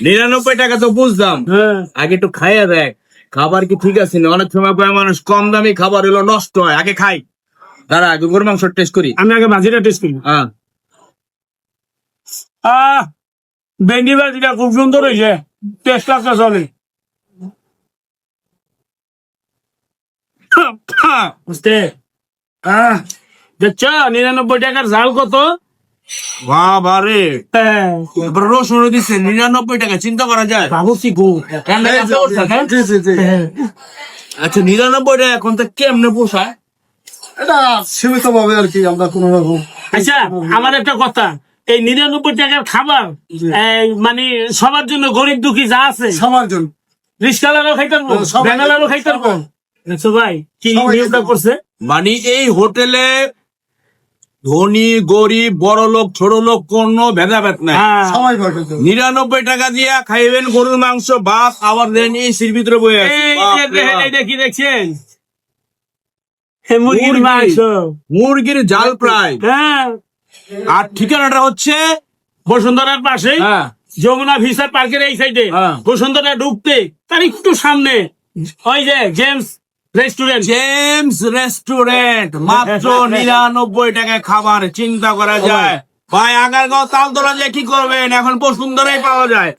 টাকা তো বুঝলাম, আগে একটু খাইয়া দেখ খাবার কি ঠিক আছে না। অনেক সময় কয় মানুষ কম দামি খাবার হলো নষ্ট হয়, আগে খাই। দাঁড়া আগে গরুর মাংস টেস্ট করি। আমি আগে ভাজিটা টেস্ট করি। হ্যাঁ ভেন্ডি ভাজিটা খুব সুন্দর হয়েছে, টেস্ট লাগতে চলে। বুঝতে দেখছ 99 টাকার ঝাল কত। বাবা রে, এবার রসুন দিচ্ছে 99 টাকা, চিন্তা করা যায়। ভাবছি গো আচ্ছা 99 টাকা এখন তো কেমনে পোষায়? এটা সীমিত ভাবে আর কি, আমরা কোন রকম। আচ্ছা আমার একটা কথা, এই 99 টাকার খাবার এই মানে সবার জন্য, গরিব দুঃখী যা আছে সবার জন্য, রিস্কালারও খাইতে পারবো, সবাই- ব্যাঙ্গালারও খাইতে পারবো। দেখছো ভাই কি সবাই নিয়োগটা খাইতে করছে। মানে এই হোটেলে ধনী গরিব বড় লোক ছোট লোক কোনো ভেদাভেদ নাই। হ্যাঁ সবাই পাবে তো। 99 টাকা দিয়া খাইবেন গরুর মাংস ভাত, আবার দেন এই সির ভিতরে বয়ে আছে। এই বাপ রে দেখেন, বাপ। এইটা কি দেখছেন? মুরগির মুরগি। মাংস। মুরগির জাল প্রায়। হ্যাঁ আর ঠিকানাটা হচ্ছে বসুন্ধরার পাশে, হ্যাঁ যমুনা ভিসা পার্কের এই সাইডে, হ্যাঁ। বসুন্ধরা ঢুকতে তার একটু সামনে ওই যে জেমস রেস্টুরেন্ট। জেমস রেস্টুরেন্ট, মাত্র 99 টাকায় খাবার, চিন্তা করা যায়। ভাই আগারগাঁও তালতলা যে কি করবেন, এখন বসুন্ধরাই পাওয়া যায়।